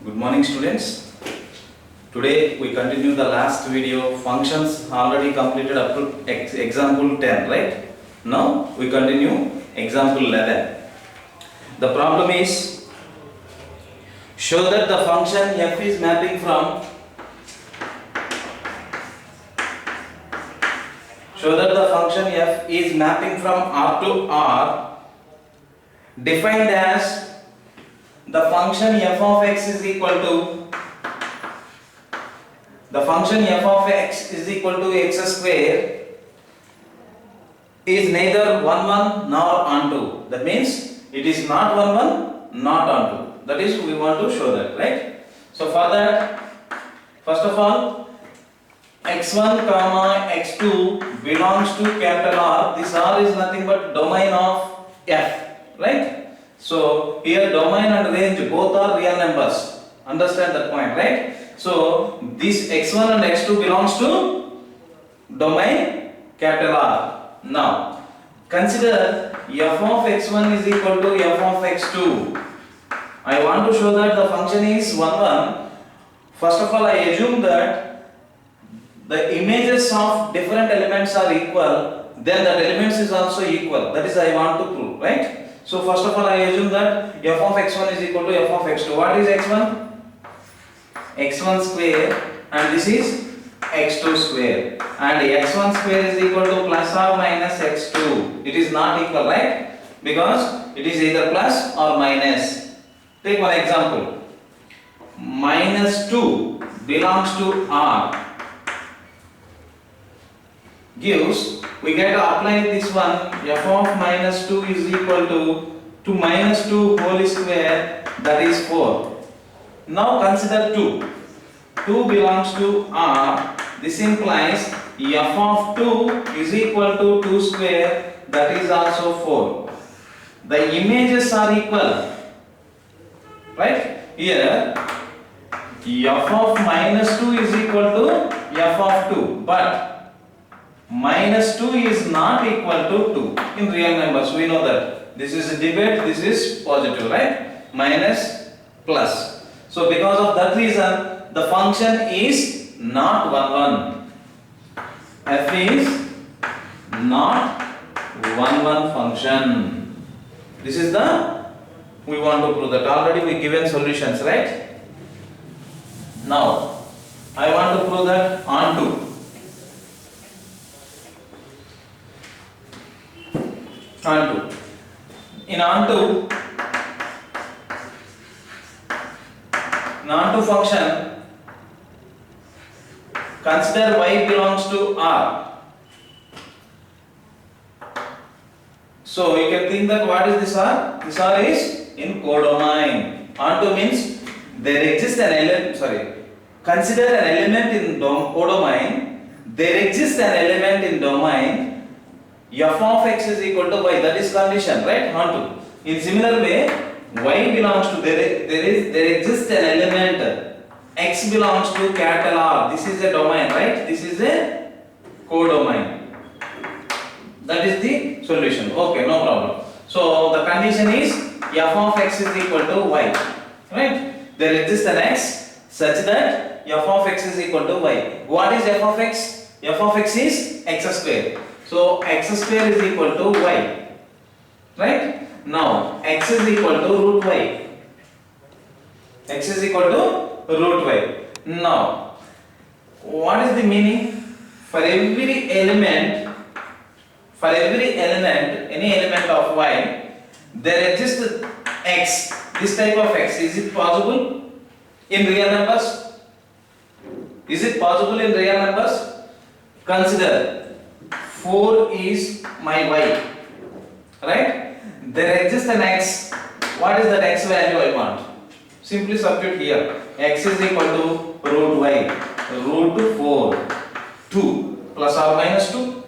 Good morning, students. Today we continue the last video. Functions already completed up to example 10, right? Now we continue example 11. The problem is, show that the function f is mapping from R to R, defined as the function f of x is equal to x square is neither 1 1 nor onto. That means it is not 1 1 not onto. That is, we want to show that, right? So for that, first of all, x1 comma x2 belongs to capital R. This R is nothing but domain of f, right? So here domain and range both are real numbers. Understand that point, right? So this x1 and x2 belongs to domain capital R. Now consider f of x1 is equal to f of x2. I want to show that the function is 1 1. First of all, I assume that the images of different elements are equal, then that elements is also equal. That is I want to prove, right? So first of all, I assume that f of x1 is equal to f of x2. What is x1? x1 square, and this is x2 square, and x1 square is equal to plus or minus x2. It is not equal, right? Because it is either plus or minus. Take one example. Minus 2 belongs to R gives, we get to apply this one, f of minus 2 is equal to minus 2 whole square, that is 4. Now consider 2. 2 belongs to R. This implies f of 2 is equal to 2 square, that is also 4. The images are equal, right? Here f of minus 2 is equal to f of 2, but minus 2 is not equal to 2 in real numbers. We know that. This is a debate, this is positive, right? Minus plus. So because of that reason, the function is not 1 1. F is not 1 1 function. This is the, we want to prove that. Already we given solutions, right? Now I want to prove that onto. In onto function, consider y belongs to R. So you can think that what is this R? This R is in codomain. Onto means there exists an element, consider an element in codomain. There exists an element in domain f of x is equal to y. That is condition, right? Onto. In similar way, y belongs to, there exists an element, x belongs to capital R. This is a domain, right? This is a codomain. That is the solution. Okay, no problem. So the condition is f of x is equal to y, right? There exists an x such that f of x is equal to y. What is f of x? F of x is x square. So x square is equal to y, right? Now x is equal to root y. X is equal to root y. Now what is the meaning? For every element, any element of y, there exists x. This type of x, is it possible in real numbers? Is it possible in real numbers? Consider 4 is my y, right? There exists an x. What is that x value I want? Simply substitute here. X is equal to root y, root 4, 2 plus or minus 2.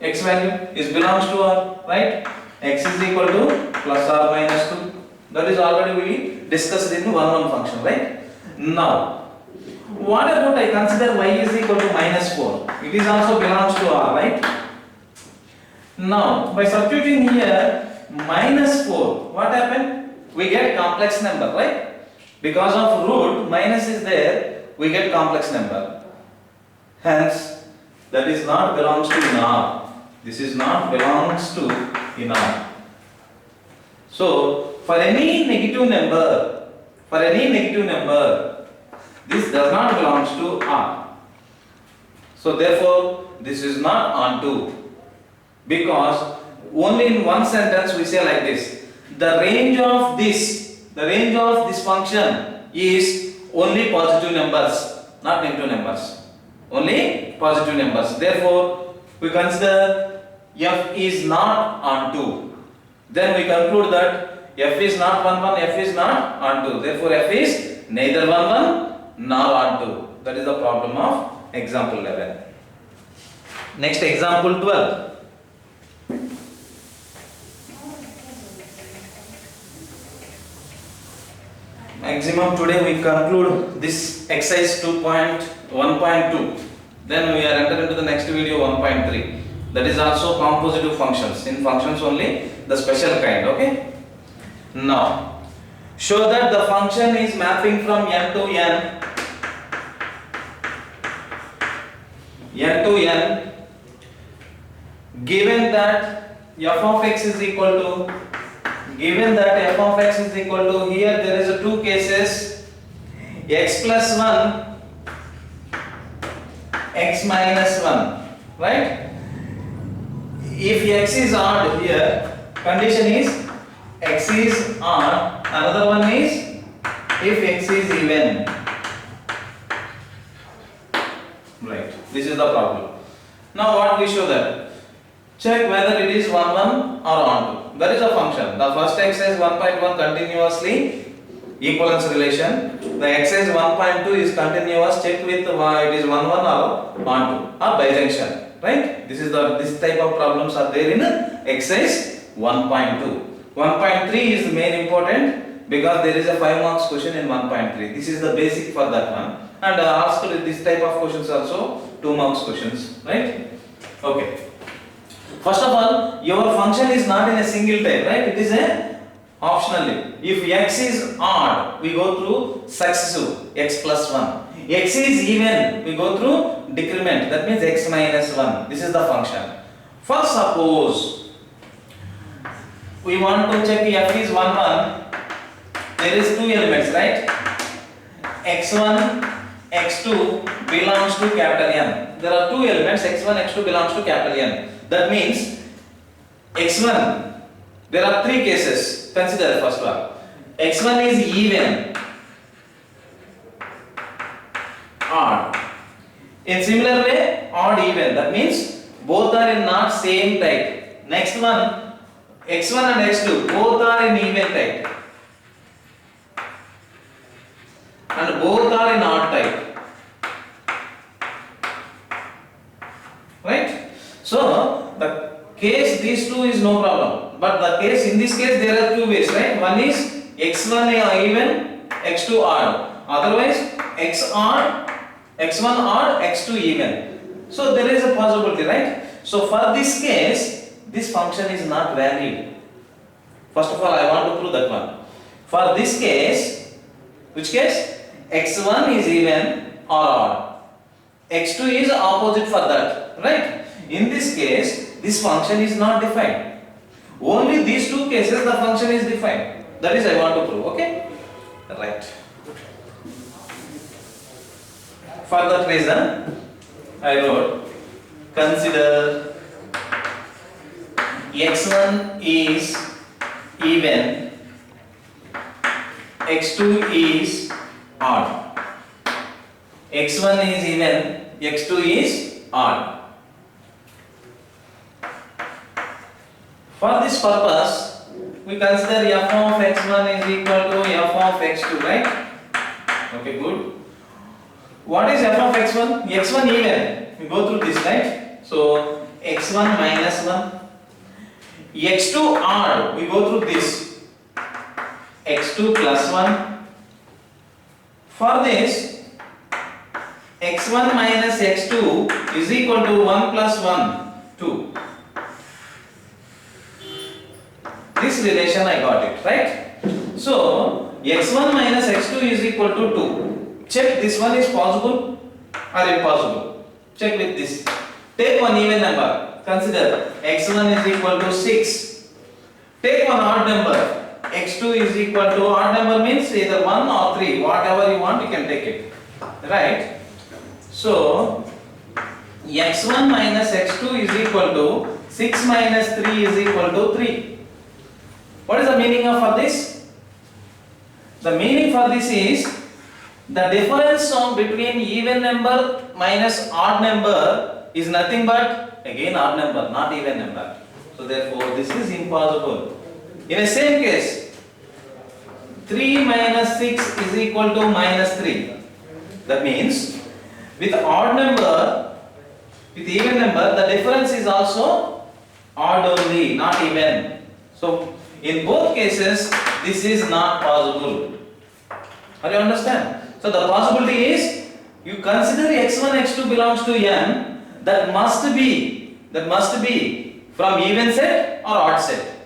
X value is belongs to R, right? X is equal to plus or minus 2. That is already we discussed in 1 1 function, right? Now what about I consider y is equal to minus 4? It is also belongs to R, right? Now by substituting here minus 4, what happened? We get complex number, right? Because of root minus is there, we get complex number. Hence, that is not belongs to in R. This is not belongs to in R. So, for any negative number, this does not belongs to R. So, therefore, this is not onto, because only in one sentence we say like this: the range of this function is only positive numbers, not negative numbers. Only positive numbers. Therefore, we consider f is not onto. Then we conclude that f is not 1 1, f is not onto. Therefore, f is neither 1 1 nor onto. That is the problem of example 11. Next, example 12. Maximum today we conclude this exercise 2.1.2. Then we are enter into the next video 1.3. That is also compositive functions. In functions only the special kind. Okay. Now, show that the function is mapping from n to n. Given that f of x is equal to, here there is a two cases, x plus 1, x minus 1, right? If x is odd here, condition is x is odd, another one is if x is even. Right, this is the problem. Now what we show that? Check whether it is 1 1 or onto. That is a function. The first exercise 1.1 continuously equivalence relation. The exercise 1.2 is continuous. Check with it is 1 1 or onto or bijunction. Right? This type of problems are there in exercise 1.2. 1.3 is the main important because there is a 5 marks question in 1.3. This is the basic for that one. And asked this type of questions also 2 marks questions. Right? Okay. First of all, your function is not in a single type, right? It is a optionally. If x is odd, we go through successive, x plus 1. X is even, we go through decrement, that means x minus 1. This is the function. First, suppose we want to check f is 1 1. There is two elements, right? x1, x2 belongs to capital N. There are two elements, x1, x2 belongs to capital N. That means x1, there are three cases. Consider the first one. x1 is even, odd. In similar way, odd even. That means both are in not same type. Next one, x1 and x2 both are in even type, and both are in odd type. Right? So the case these two is no problem, but the case in this case there are two ways, right? One is x1 even, x2 odd. Otherwise x odd, x1 odd, x2 even. So there is a possibility, right? So for this case, this function is not valid. First of all, I want to prove that one. For this case, which case? x1 is even or odd. x2 is opposite for that, right? In this case, this function is not defined. Only these two cases the function is defined. That is I want to prove, okay? Right. For that reason, I wrote, consider x1 is even, x2 is odd. x1 is even, x2 is odd. For this purpose, we consider f of x1 is equal to f of x2, right? Okay, good. What is f of x1? x1 even. We go through this, right? So x1 minus 1. x2 odd. We go through this. x2 plus 1. For this, x1 minus x2 is equal to 1 plus 1, 2. This relation I got it, right? So x1 minus x2 is equal to 2. Check this one is possible or impossible. Check with this. Take one even number. Consider x1 is equal to 6. Take one odd number. x2 is equal to odd number means either 1 or 3. Whatever you want, you can take it. Right? So x1 minus x2 is equal to 6 minus 3 is equal to 3. What is the meaning of for this? The meaning for this is the difference between even number minus odd number is nothing but again odd number, not even number. So therefore this is impossible. In the same case, 3 minus 6 is equal to minus 3. That means with odd number, with even number, the difference is also odd only, not even. So in both cases, this is not possible. Are you understand? So the possibility is you consider x1, x2 belongs to n. That must be from even set or odd set.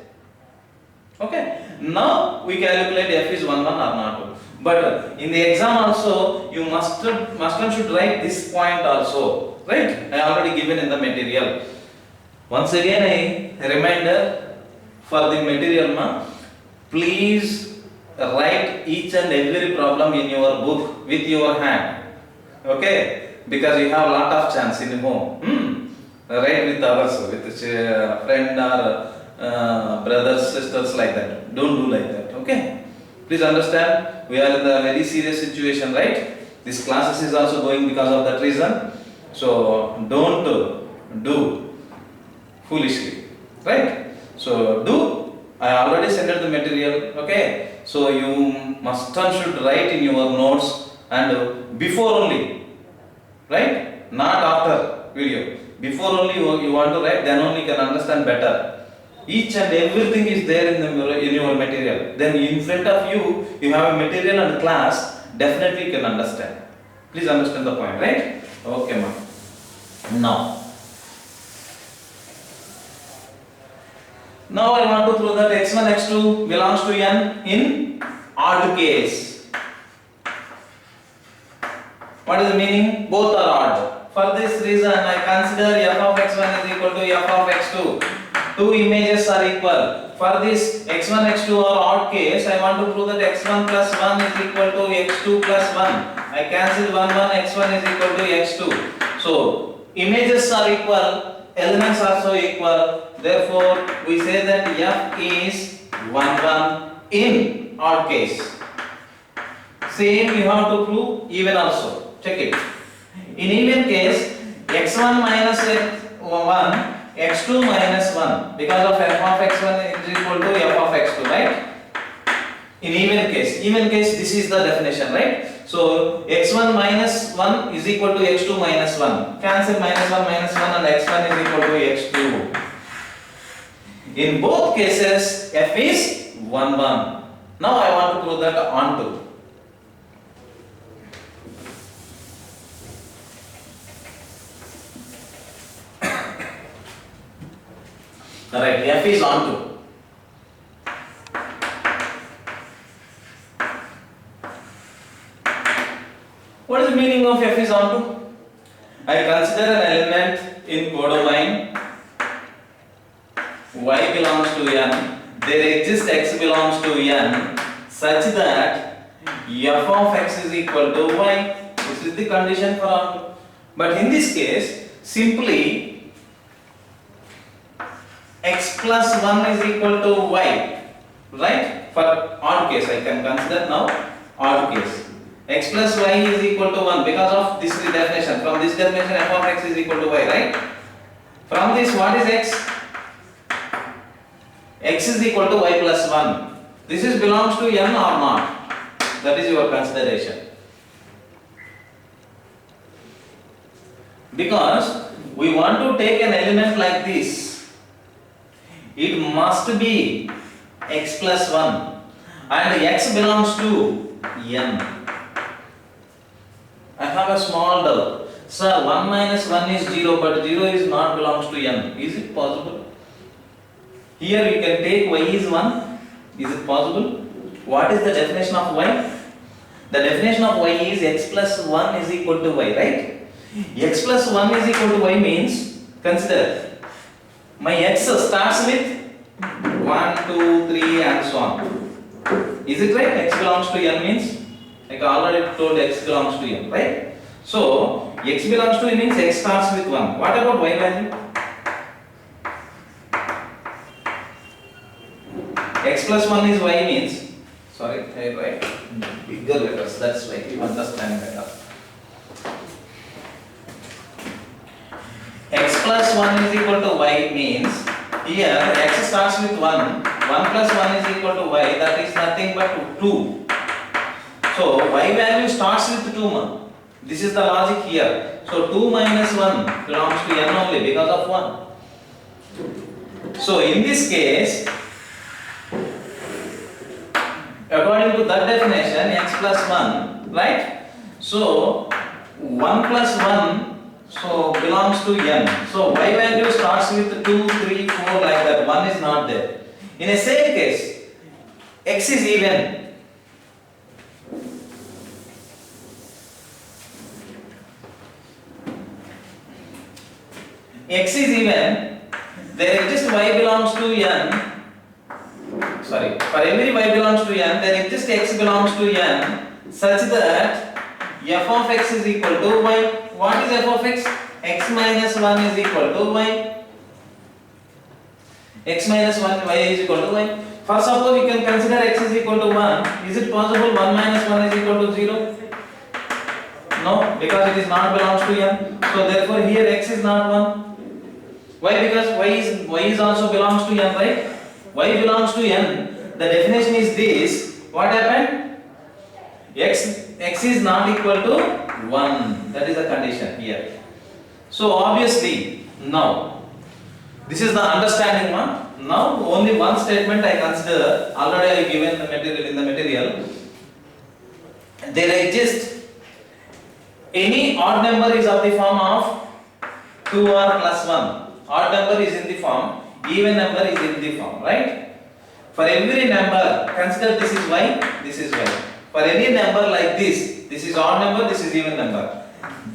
Okay. Now we calculate f is 1, 1 or not. But in the exam also you must and should write this point also. Right? I already given in the material. Once again, a reminder for the material, please write each and every problem in your book with your hand. Okay? Because you have a lot of chance in home. Write with others, with friend or brothers, sisters, like that. Don't do like that. Okay? Please understand, we are in a very serious situation, right? This classes is also going because of that reason. So don't do foolishly, right? So do. I already sent the material. Okay. So you must and should write in your notes and before only, right? Not after video. Before only you want to write, then only you can understand better. Each and everything is there in your material. Then in front of you, you have a material and class. Definitely you can understand. Please understand the point, right? Okay, ma'am. Now I want to prove that x1, x2 belongs to n in odd case. What is the meaning? Both are odd. For this reason, I consider f of x1 is equal to f of x2. Two images are equal. For this x1, x2 are odd case, I want to prove that x1 plus 1 is equal to x2 plus 1. I cancel 1, 1, x1 is equal to x2. So, images are equal, elements are also equal. Therefore, we say that f is 1, 1 in odd case. Same you have to prove even also. Check it. In even case, x1 minus x1, x2 minus 1, because of f of x1 is equal to f of x2, right? In even case, this is the definition, right? So x1 minus 1 is equal to x2 minus 1. Cancel minus 1 and x1 is equal to x2. In both cases, f is 1, 1. Now I want to prove that onto. Alright, f is onto. What is the meaning of f is onto? I consider an element in codomain y belongs to n. There exists x belongs to n such that f of x is equal to y. This is the condition for onto. But in this case, simply x plus 1 is equal to y, right? For odd case, I can consider now odd case. X plus y is equal to 1 because of this definition. From this definition, f of x is equal to y, right? From this, what is x? X is equal to y plus 1. This is belongs to n or not? That is your consideration. Because we want to take an element like this. It must be x plus 1 and x belongs to n. I have a small doubt. Sir, 1 minus 1 is 0, but 0 is not belongs to n. Is it possible? Here you can take y is 1. Is it possible? what is the definition of y? The definition of y is x plus 1 is equal to y, right? X plus 1 is equal to y means, consider, my x starts with 1, 2, 3 and so on. Is it right? X belongs to n means, like I already told, x belongs to n, right? So, x belongs to n means x starts with 1. What about y value? X plus 1 is y means, sorry, I write bigger letters, that's why you understand better. X plus 1 is equal to y means, here x starts with 1, 1 plus 1 is equal to y, that is nothing but 2. So y value starts with 2. This is the logic here. So 2 minus 1 belongs to n only because of 1. So in this case, according to that definition, x plus 1, right? So 1 plus 1 so belongs to n. So y value starts with 2, 3, 4 like that. 1 is not there. In a same case, x is even. X is even, there exists y belongs to n. Sorry, for every y belongs to n, there exists x belongs to n such that f of x is equal to y. What is f of x? X minus 1 is equal to y. X minus 1 y is equal to y. For suppose you can consider x is equal to 1. Is it possible 1 minus 1 is equal to 0? No, because it is not belongs to n. So therefore here x is not 1. Why? Because y is also belongs to n, right? Y belongs to n. The definition is this. What happened? X is not equal to 1. That is the condition here. So obviously now this is the understanding one. Now only one statement I consider. Already I have given the material in the material. There exists any odd number is of the form of 2r plus 1. Odd number is in the form, even number is in the form, right? For every number, consider this is y, this is y. For any number like this is odd number, this is even number.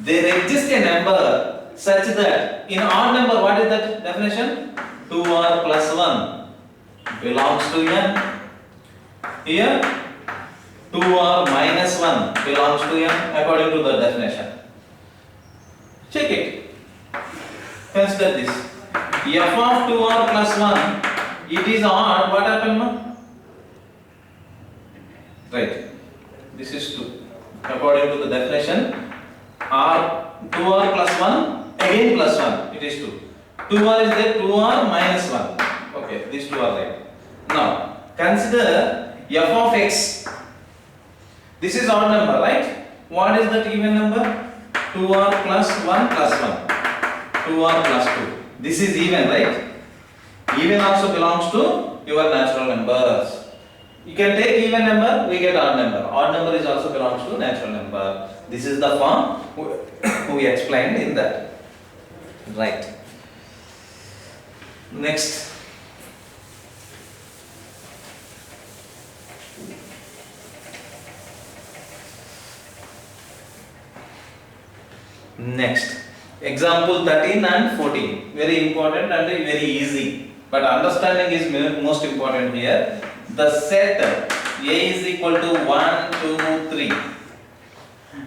There exists a number such that in odd number, what is that definition? 2r plus 1 belongs to n. Here 2r minus 1 belongs to n according to the definition. Check it. Consider this. F of 2r plus 1, it is odd. What happened now? Right. This is 2. According to the definition, 2r plus 1, again plus 1, it is 2. 2r is there, 2r minus 1. Okay, these two are right. Now, consider f of x. This is odd number, right? What is that even number? 2r plus 1 plus 1. 2r plus 2. This is even, right? Even also belongs to your natural numbers. You can take even number, we get odd number. Odd number is also belongs to natural number. This is the form we explained in that. Right. Next. Next. Example 13 and 14. Very important and very easy. But understanding is most important here. The set A is equal to 1, 2, 3.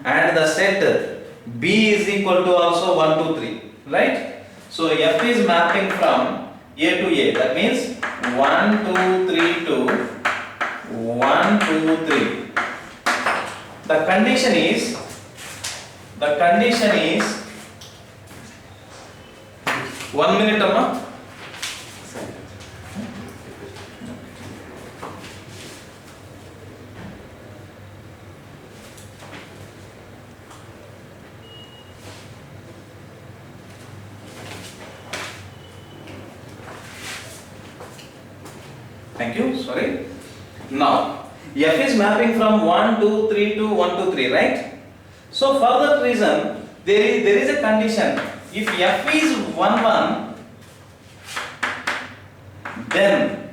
And the set B is equal to also 1, 2, 3. Right? So F is mapping from A to A. That means 1, 2, 3 to 1, 2, 3. The condition is 1 minute, Amma. Thank you. Sorry. Now, F is mapping from 1, 2, 3 to 1, 2, 3, right? So, for that reason, there is a condition. If F is 1, 1, then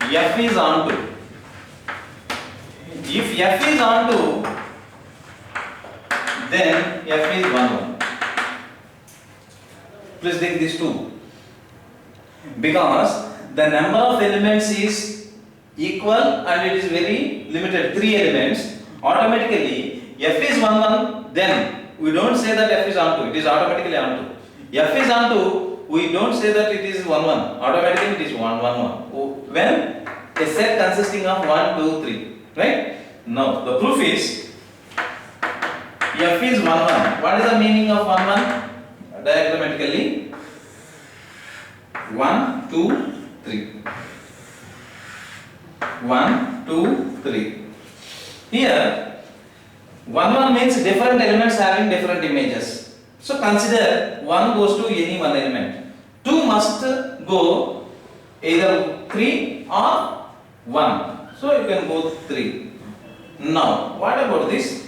F is on 2. If f is onto, then f is 1 1. Please take this too. Because the number of elements is equal and it is very limited, 3 elements. Automatically, f is 1 1, then we don't say that f is onto, it is automatically onto. F is onto, we don't say that it is 1 1, automatically it is 1 1 1. When a set consisting of 1 2 3, right? Now the proof is f is 1 1. What is the meaning of 1 1? Diagrammatically 1 2 3. 1 2 3. Here 1 1 means different elements having different images. So consider 1 goes to any one element. 2 must go either 3 or 1. So you can go 3. Now what about this?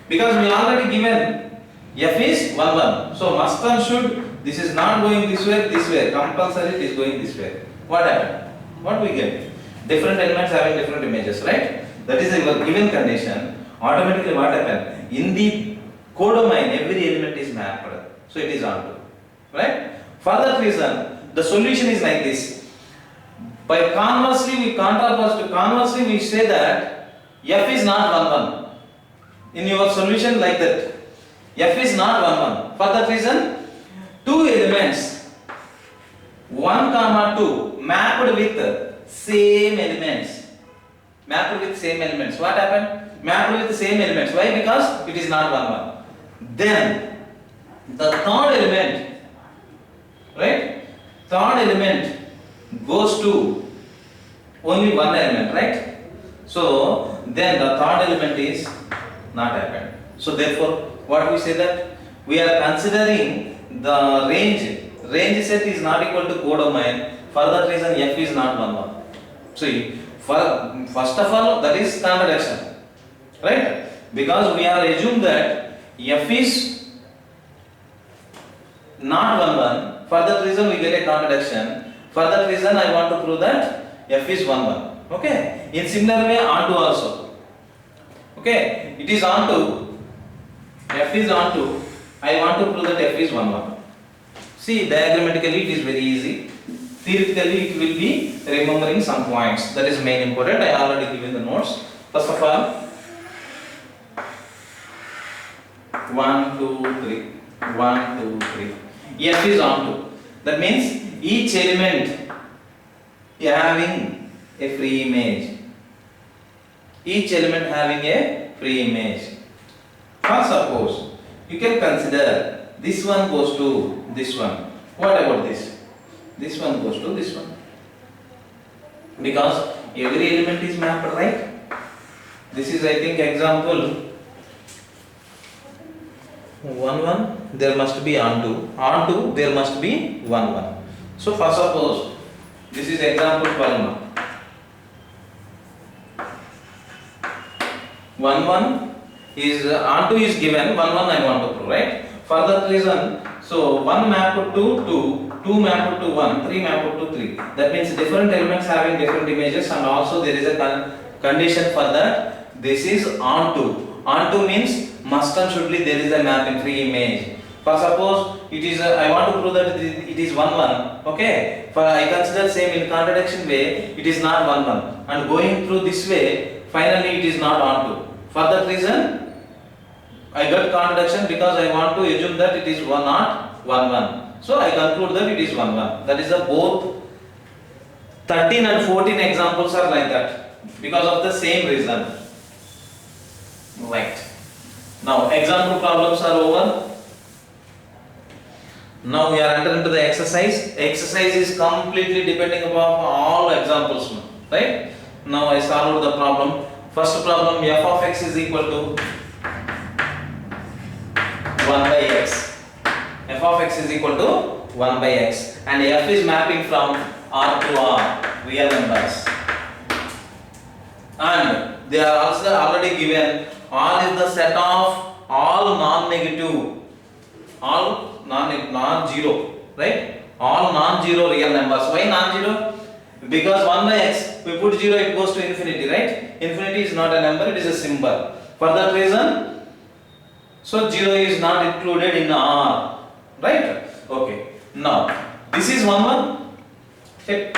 Because we already given f is 1 1. So must and should, this is not going this way, compulsory it is going this way. What happened? What we get? Different elements having different images, right? That is a given condition. Automatically what happened? In the codomain, every element is mapped. So it is onto. Right? For that reason, the solution is like this. By conversely, we say that f is not 1 1. In your solution like that, f is not 1 1. For that reason, two elements 1 comma 2 mapped with same elements. Mapped with same elements. What happened? Mapped with the same elements. Why? Because it is not 1 1. Then the third element, right? Third element goes to only one element, right? So then the third element is not happened. So therefore, what we say that we are considering the range. Range set is not equal to codomain. For that reason, f is not 1 1. See, first of all, that is contradiction, right? Because we are assumed that f is not 1 1. For that reason, we get a contradiction. For that reason, I want to prove that f is 1 1. Okay. In similar way, onto also. Okay. It is onto. F is onto. I want to prove that f is 1 1. See, diagrammatically it is very easy. Theoretically it will be remembering some points. That is main important. I already given the notes. First of all, 1 2 3. 1 2 3. F is onto. That means each element having a free image. Each element having a free image. For suppose you can consider this one goes to this one. What about this? This one goes to this one. Because every element is mapped, right? This is, I think, example 1 1. There must be onto. Onto there must be 1 1. So for suppose this is example 12. 1 1 is onto is given. 1 1 I want to prove, right? For that reason, so 1 mapped to 2, 2 mapped to 1, 3 mapped to 3. That means different elements having different images, and also there is a condition for that. This is onto. Onto means must and shouldly there is a mapping free image. For suppose it is I want to prove that it is 1 1. Okay. For I consider same in contradiction way, it is not 1 1, and going through this way, finally it is not onto. For that reason, I got contradiction because I want to assume that it is not 1 1. So I conclude that it is 1 1. That is the both 13 and 14 examples are like that because of the same reason. Right. Now example problems are over. Now we are entering into the exercise. Exercise is completely depending upon all examples. Right. Now I solved the problem. First problem, f of x is equal to 1 by x. F of x is equal to 1 by x, and f is mapping from R to R, real numbers. And they are also already given R is the set of all non-negative, all non-zero, right? All non-zero real numbers. Why non-zero? Because 1 by x, we put 0, it goes to infinity, right? Infinity is not a number, it is a symbol. For that reason, so 0 is not included in R, right? Okay. Now, this is 1 1. Check.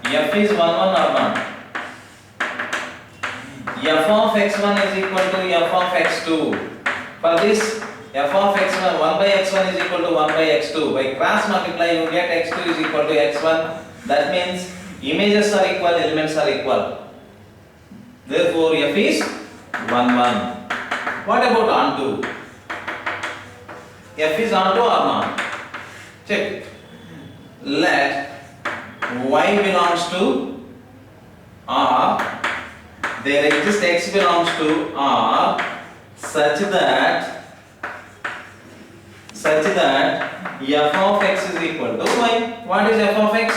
F is 1 1 or not? F of x1 is equal to f of x2. For this, f of x1, 1 by x1 is equal to 1 by x2. By cross multiply, you get x2 is equal to x1. That means images are equal, elements are equal. Therefore, f is 1 1. What about onto? F is onto or not? Check. Let y belongs to R. There exists x belongs to R such that f of x is equal to y. What is f of x?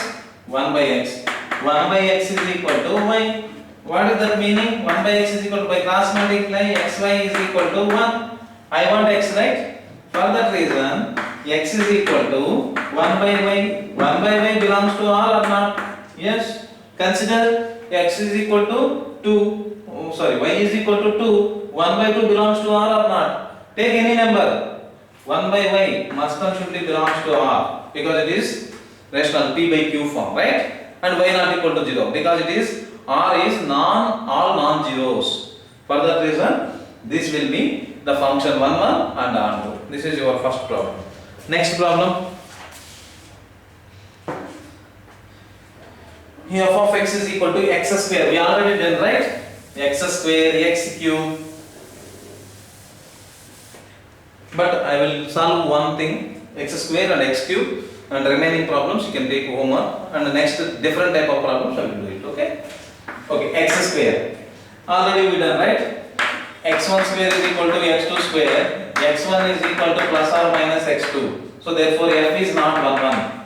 1 by x. 1 by x is equal to y. What is that meaning? 1 by x is equal to, by cross multiply, xy is equal to 1. I want x, right? For that reason, x is equal to 1 by y. 1 by y belongs to R or not? Yes. Consider x is equal to 2. Oh, sorry, y is equal to 2. 1 by 2 belongs to R or not? Take any number. 1 by y must and should belongs to R because it is rational p by q form, right? And y not equal to 0 because it is R is all non-zeros. For that reason, this will be the function 1 1 and onto. This is your first problem. Next problem. F of x is equal to x square. We already done, right? X square, x cube. But I will solve one thing, x square and x cube, and remaining problems you can take homework, and the next different type of problems I will do it, okay? Okay, x square. Already we done, right? x1 square is equal to x2 square. x1 is equal to plus or minus x2. So therefore f is not 1 1.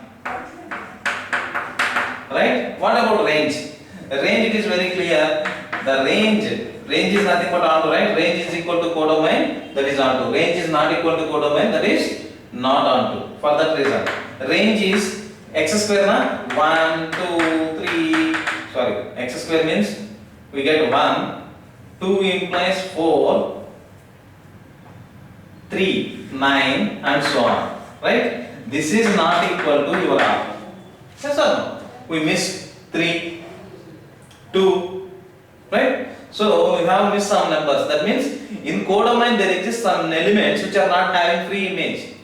Right? What about range? Range, it is very clear. The range is nothing but onto, right? Range is equal to codomain, that is onto. Range is not equal to codomain, that is not onto. For that reason, range is x square na 1 2 3. Sorry, x square means we get 1. 2 implies 4, 3, 9 and so on. Right? This is not equal to your R. Yes or no? We miss 3, 2, right? So we have missed some numbers. That means in codomain there exist some elements which are not having free image.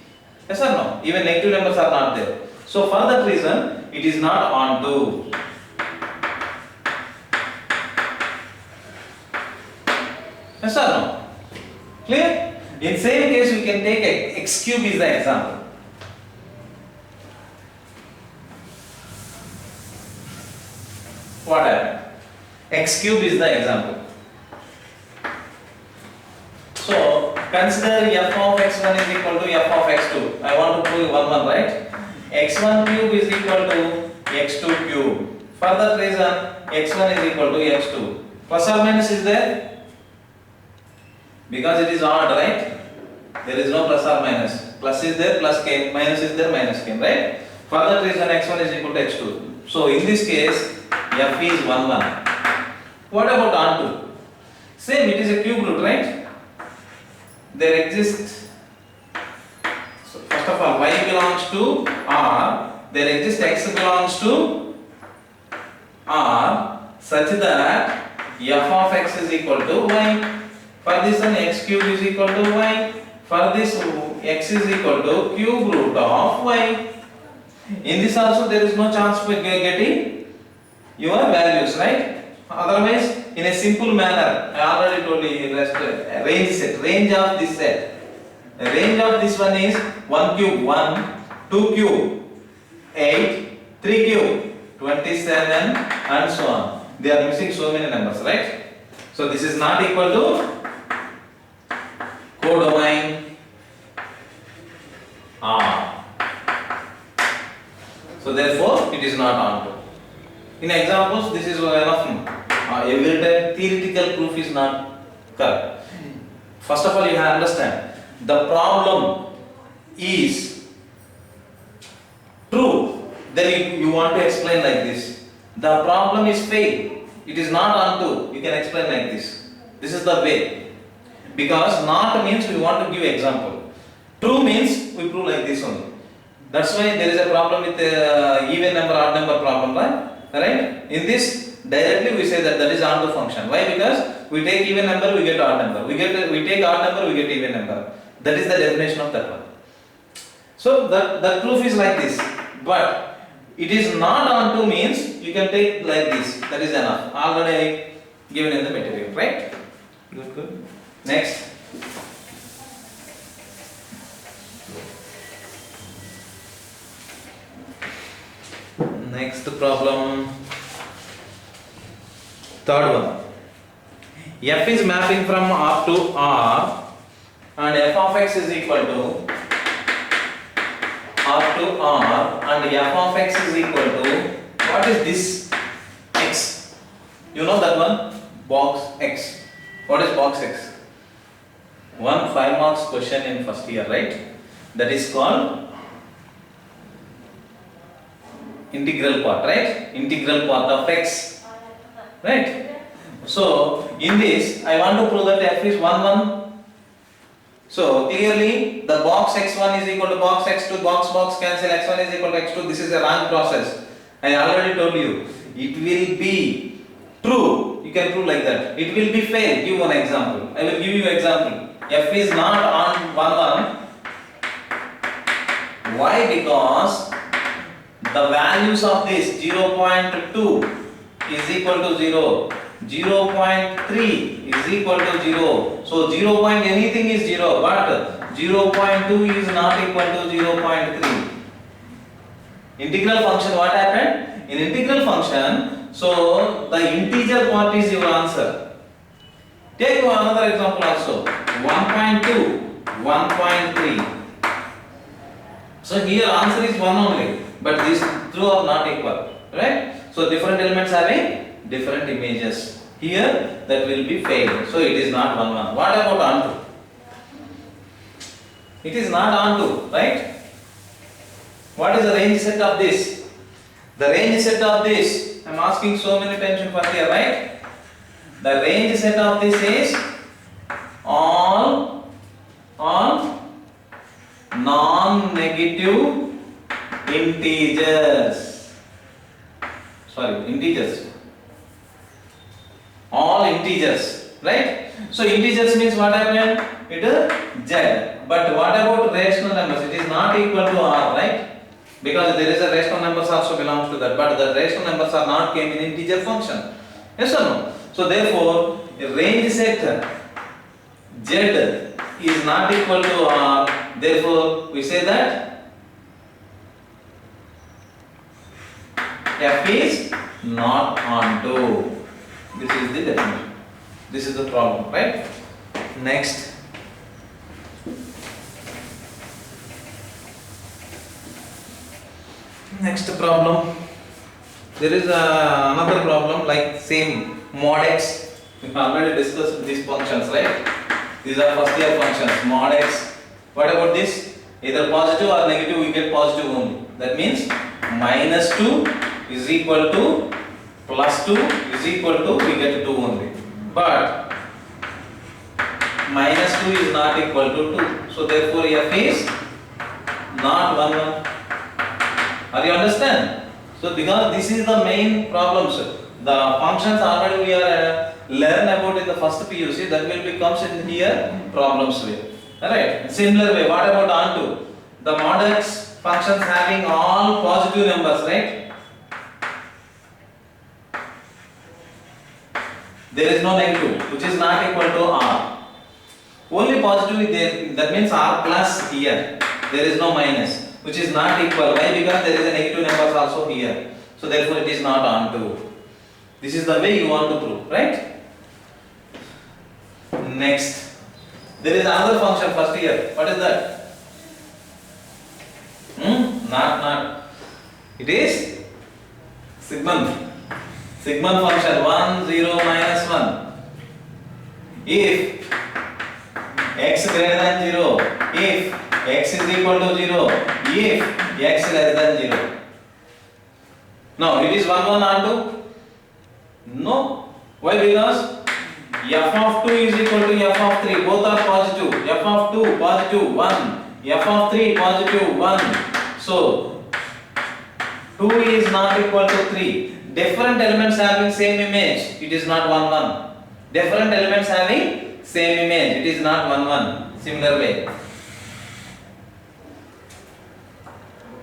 Yes or no? Even negative numbers are not there. So for that reason, it is not onto. Yes or no? Clear? In same case, we can take x cube is the example. What happened? X cube is the example. So consider f of x1 is equal to f of x2. I want to prove 1 1, right? x1 cube is equal to x2 cube. For that reason, x1 is equal to x2. Plus or minus is there? Because it is odd, right? There is no plus or minus. Plus is there, plus came. Minus is there, minus came, right? For that reason, x1 is equal to x2. So in this case, f is 1 1. What about onto? Same, it is a cube root, right? There exists. So first of all, y belongs to R. There exists x belongs to R such that f of x is equal to y. For this one, x cube is equal to y. For this, x is equal to cube root of y. In this also, there is no chance for getting your values, right? Otherwise, in a simple manner, I already told you, range set, range of this set. The range of this one is 1 cube, 1, 2 cube, 8, 3 cube, 27 and so on. They are missing so many numbers, right? So this is not equal to codomain R. So therefore, it is not onto. In examples, this is enough. Every time theoretical proof is not correct. First of all, you have to understand the problem is true. Then you want to explain like this. The problem is fail. It is not onto. You can explain like this. This is the way. Because not means we want to give example. True means we prove like this only. That's why there is a problem with even number, odd number problem, right? In this, directly we say that is onto function. Why? Because we take even number, we get odd number. We take odd number, we get even number. That is the definition of that one. So the proof is like this. But it is not onto means you can take like this. That is enough. Already given in the material, right? Good. Next. Next problem. Third one. F is mapping from R to R and f of x is equal to R to R and f of x is equal to, what is this? X. You know that one? Box X. What is box X? 1 5 marks question in first year, right? That is called integral part, right? Integral part of x, right? So in this I want to prove that f is 1 1. So clearly the box x1 is equal to box x2, box cancel, x1 is equal to x2. This is a wrong process. I already told you. It will be true. You can prove like that. It will be fail. Give one example. I will give you example. F is not on 1 1. Why? Because the values of this 0.2 is equal to 0, 0.3 is equal to 0. So 0 point anything is 0, but 0.2 is not equal to 0.3. Integral function, what happened? In integral function, so the integer part is your answer. Take another example also. 1.2, 1.3. So here answer is 1 only, but these two are not equal, right? So different elements having different images. Here that will be failed. So it is not 1 1. What about onto? It is not onto, right? What is the range set of this? The range set of this, I am asking so many times in first year, right? The range set of this is all non-negative integers. All integers, right? So integers means what happened? It is z. But what about rational numbers? It is not equal to r, right? Because there is a rational numbers also belongs to that, but the rational numbers are not came in integer function. Yes or no? So therefore, range set z is not equal to r. Therefore, we say that f is not onto. This is the definition. This is the problem, right? Next. Next problem. There is another problem like same mod x. We already discussed these functions, right? These are first year functions. Mod x. What about this? Either positive or negative, we get positive only. That means minus 2 is equal to plus 2 is equal to, we get 2 only. But minus 2 is not equal to 2. So therefore f is not 1 1. Are you understand? So because this is the main problems. The functions already we are learn about in the first PUC, that will becomes in here problems way. Alright. Similar way, what about onto? The mod x functions having all positive numbers, right? There is no negative, which is not equal to r. Only positive is there, that means r plus here. There is no minus, which is not equal. Why? Because there is a negative numbers also here. So therefore it is not onto. This is the way you want to prove, right? Next. There is another function first year. What is that? Not. It is segment. Segment function 1, 0, minus 1. If x greater than 0, if x is equal to 0, if x less than 0. Now it is 1 1 onto? No. Why? Because f of 2 is equal to f of 3. Both are positive. F of 2 positive 1. F of 3 positive 1. So 2 is not equal to 3. Different elements having same image. It is not 1 1. Different elements having same image. It is not 1 1. Similar way.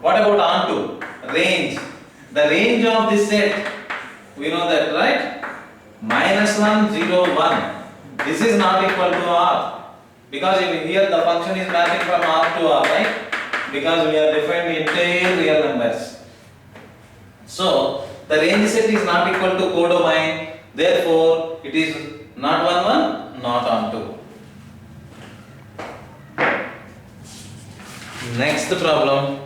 What about onto? Range. The range of this set, we know that, right? -1, 0, 1. This is not equal to R. Because here the function is mapping from R to R, right? Because we are defined entire real numbers. So, the range set is not equal to codomain. Therefore, it is not 1, 1, not onto. Next problem.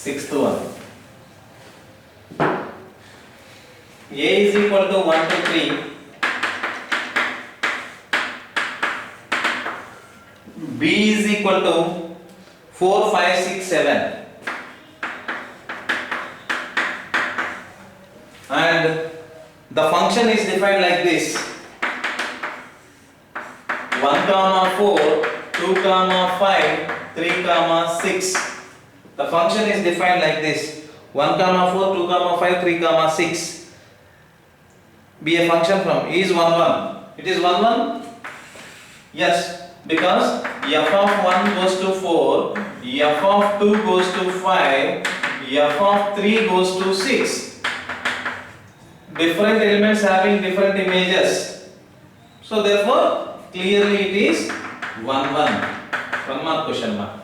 Sixth one. A is equal to 1 to 3. B is equal to 4, 5, 6, 7. And the function is defined like this. 1, 4, 2, 5, 3, 6. The function is defined like this. 1, 4, 2, 5, 3, 6. Be a function from is 1, 1. It is 1, 1? Yes, because f of 1 goes to 4, f of 2 goes to 5, f of 3 goes to 6. Different elements having different images. So therefore, clearly it is 1, 1. 1 mark, question mark.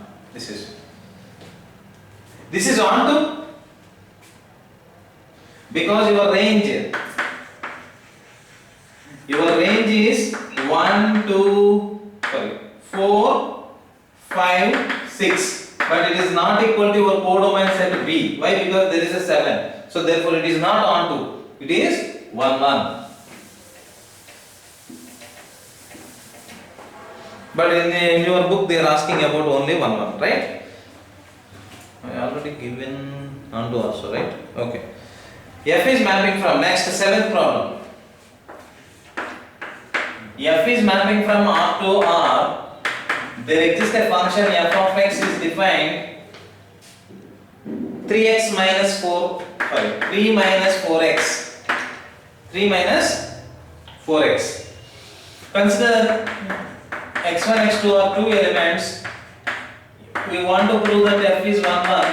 This is onto, because your range is 1, 2, 4, 5, 6, but it is not equal to your codomain set B. Why? Because there is a 7. So therefore it is not onto. It is 1, 1. But in your book they are asking about only 1, 1, right? I already given onto also, right? Okay. F is mapping from, next 7th problem. F is mapping from R to R. There exists a function f of x is defined 3x minus 4, 3 minus 4x. 3 minus 4x. Consider x1, x2 are two elements. We want to prove that f is 1, 1.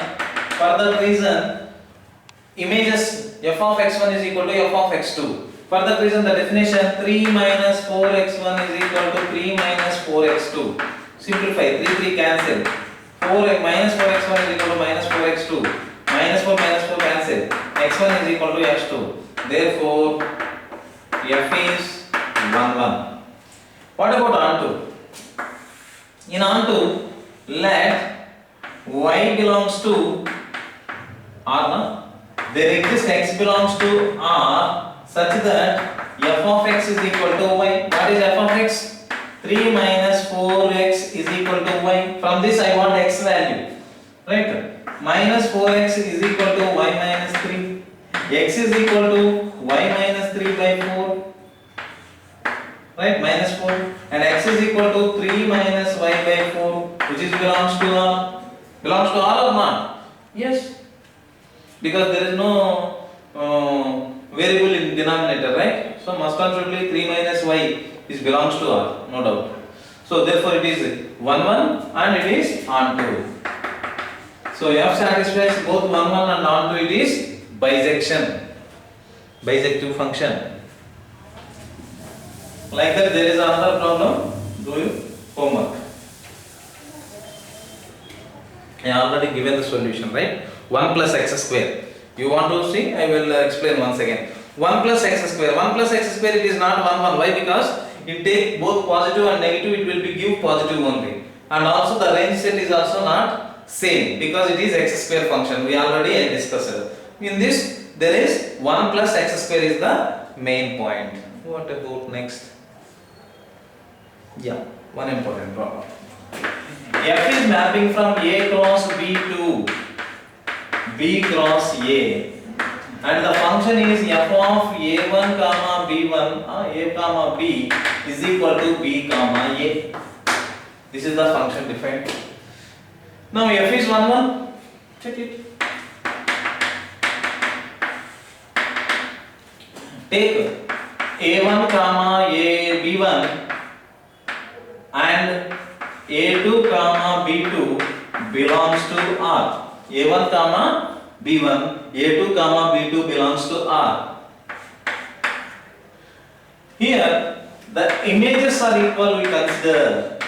For that reason, images f of x1 is equal to f of x2. For that reason, the definition 3 minus 4x1 is equal to 3 minus 4x2. Simplify, 3, 3 cancel. Minus 4x1 is equal to minus 4x2. Minus 4 cancel. x1 is equal to x2. Therefore, f is 1, 1. What about onto? In onto, let y belongs to R. No? There exists x belongs to R such that f of x is equal to y. What is f of x? 3 minus 4x is equal to y. From this I want x value. Right? Minus 4x is equal to y minus 3. X is equal to y minus 3 by 4. Right? Minus 4. And x is equal to 3 minus y by 4. Which is belongs to R. Belongs to R or not? Yes. Because there is no variable in denominator, right? So must constantly 3 minus y is belongs to R, no doubt. So therefore it is 1, 1 and it is onto. So f satisfies both 1, 1 and onto. It is bisection, bisective function. Like that, there is another problem. Do your homework. I already given the solution, right? 1 plus x square. You want to see? I will explain once again. 1 plus x square. 1 plus x square, it is not 1, 1. Why? Because it take both positive and negative, it will be give positive only. And also the range set is also not same because it is x square function. We already discussed it. In this, there is 1 plus x square is the main point. What about next? Yeah, one important problem. F is mapping from A cross B to B cross A, and the function is f of a1 comma b1 a comma b is equal to b comma a. This is the function defined. Now f is 1 1. Check it. Take a1 comma a b1 and a2 comma b2 belongs to R. a1 comma b1, a2 comma b2 belongs to R. Here the images are equal. We consider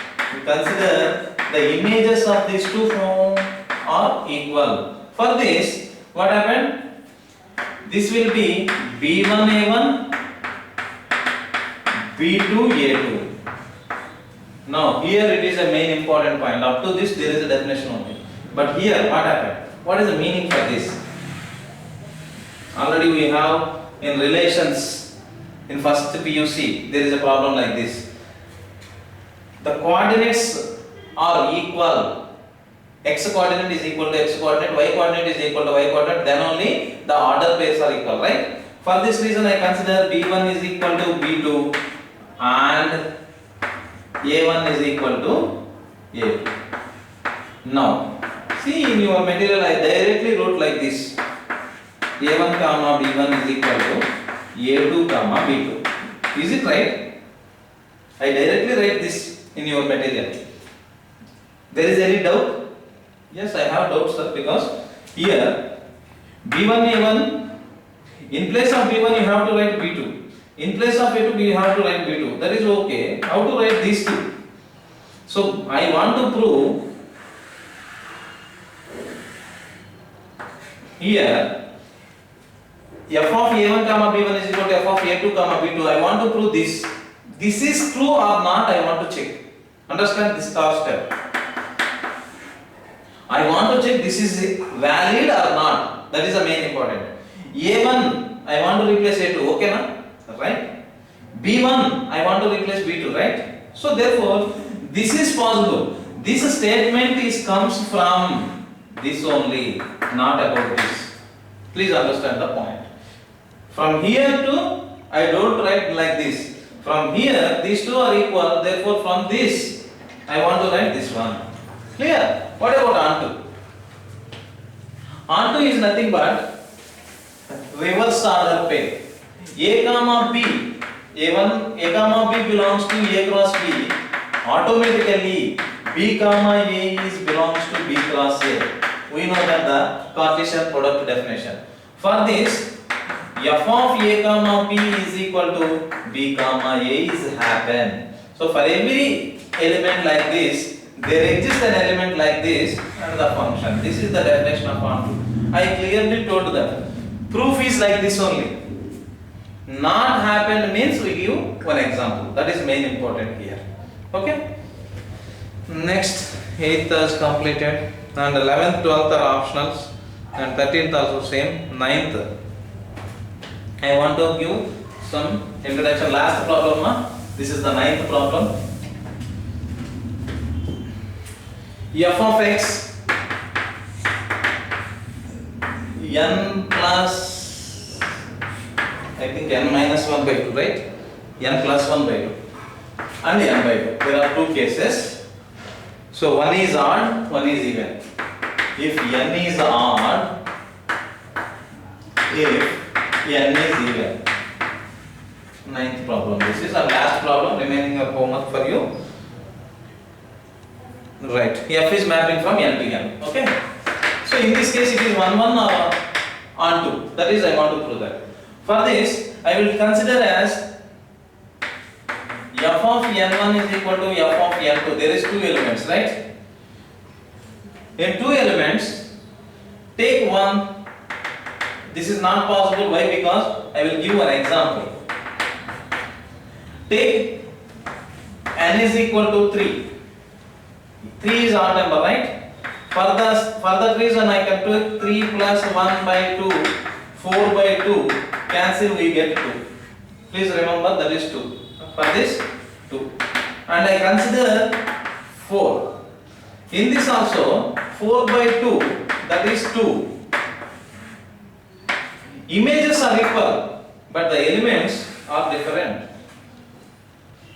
the images of these two forms are equal. For this, what happened? This will be b1 a1, b2 a2. Now here it is a main important point. Up to this there is a definition only. But here what happened? What is the meaning for this? Already we have in relations in first PUC there is a problem like this. The coordinates are equal. X coordinate is equal to x coordinate, y coordinate is equal to y coordinate, then only the order pairs are equal, right? For this reason I consider b1 is equal to b2 and a1 is equal to a2. Now see, in your material I directly wrote like this: a1 comma b1 is equal to a2 comma b2. Is it right? I directly write this in your material. There is any doubt? Yes, I have doubts, sir, because here b1 a1, in place of b1 you have to write b2. In place of a2 you have to write b2. That is okay. How to write these two? So I want to prove here f of a1 comma b1 is equal to f of a2 comma b2. I want to prove this. This is true or not, I want to check. Understand this third step. I want to check this is valid or not. That is the main important. a1 I want to replace a2. Okay na? Right? b1 I want to replace b2. Right? So therefore this is possible. This statement comes from this only, not about this. Please understand the point. From here to, I don't write like this. From here, these two are equal. Therefore, from this, I want to write this one. Clear? What about onto? Onto is nothing but reverse order pair. A comma B, A comma B belongs to A cross B. Automatically, B comma A is belongs to B cross A. We know that the Cartesian product definition. For this, f of A comma B is equal to B comma A is happen. So for every element like this, there exists an element like this and the function. This is the definition of onto. I clearly told that. Proof is like this only. Not happened means we give one example. That is main important here. Okay. Next, 8th is completed and 11th, 12th are optionals and 13th also same. 9th, I want to give some introduction. Last problem, this is the 9th problem. F of x n plus, I think n minus 1 by 2, right? N plus 1 by 2 and n by 2. There are two cases. So one is odd, one is even. If n is odd, if n is even. 9th problem. This is our last problem, remaining of homework for you. Right. F is mapping from n to n. Okay. So in this case it is 1 1 or onto. That is I want to prove that. For this I will consider as f of n1 is equal to f of n2. There is two elements, right? In two elements, take one. This is not possible. Why? Because I will give an example. Take n is equal to 3. 3 is odd number, right? For that reason I can take 3 plus 1 by 2, 4 by 2, cancel we get 2. Please remember that is 2. For this 2. And I consider 4. In this also 4 by 2, that is 2. Images are equal, but the elements are different.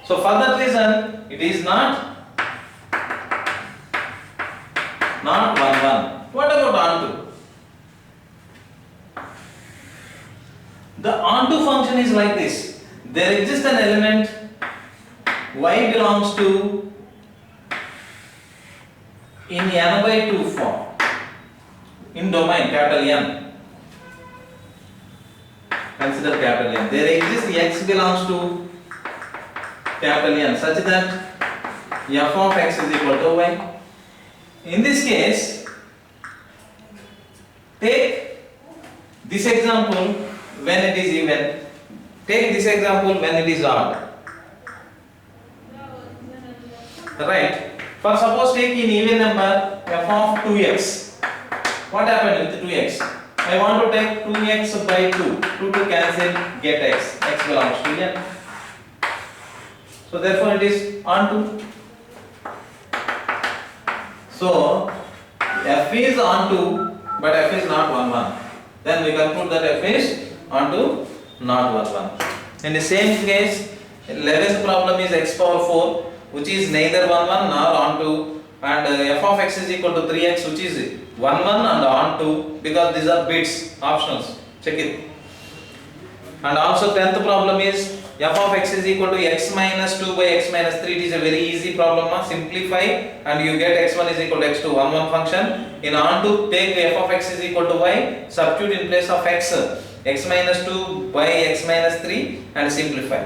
So for that reason, it is not 1 1. What about onto? The onto function is like this. There exists an element y belongs to in n by 2 form, in domain capital N. Consider capital N. There exists x belongs to capital N such that f of x is equal to y. In this case, take this example when it is even, take this example when it is odd. Right? For suppose take in even number f of 2x. What happened with 2x? I want to take 2x by 2. 2 to cancel, get x. X belongs to n. So therefore it is onto. So f is onto, but f is not 1 1. Then we conclude that f is onto, not 1 1. In the same case, 11th problem is x power 4, which is neither 1 1 nor onto, and f of x is equal to 3x, which is 1 1 and onto, because these are bits, optionals. Check it. And also 10th problem is f of x is equal to x minus 2 by x minus 3. It is a very easy problem. Simplify and you get x1 is equal to x2, 1 1 function. In onto, take f of x is equal to y, substitute in place of x minus 2 by x minus 3 and simplify.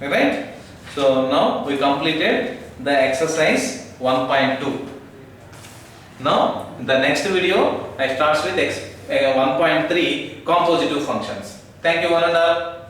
Alright? So now we completed the exercise 1.2. Now the next video I starts with 1.3 compositive functions. Thank you one and all.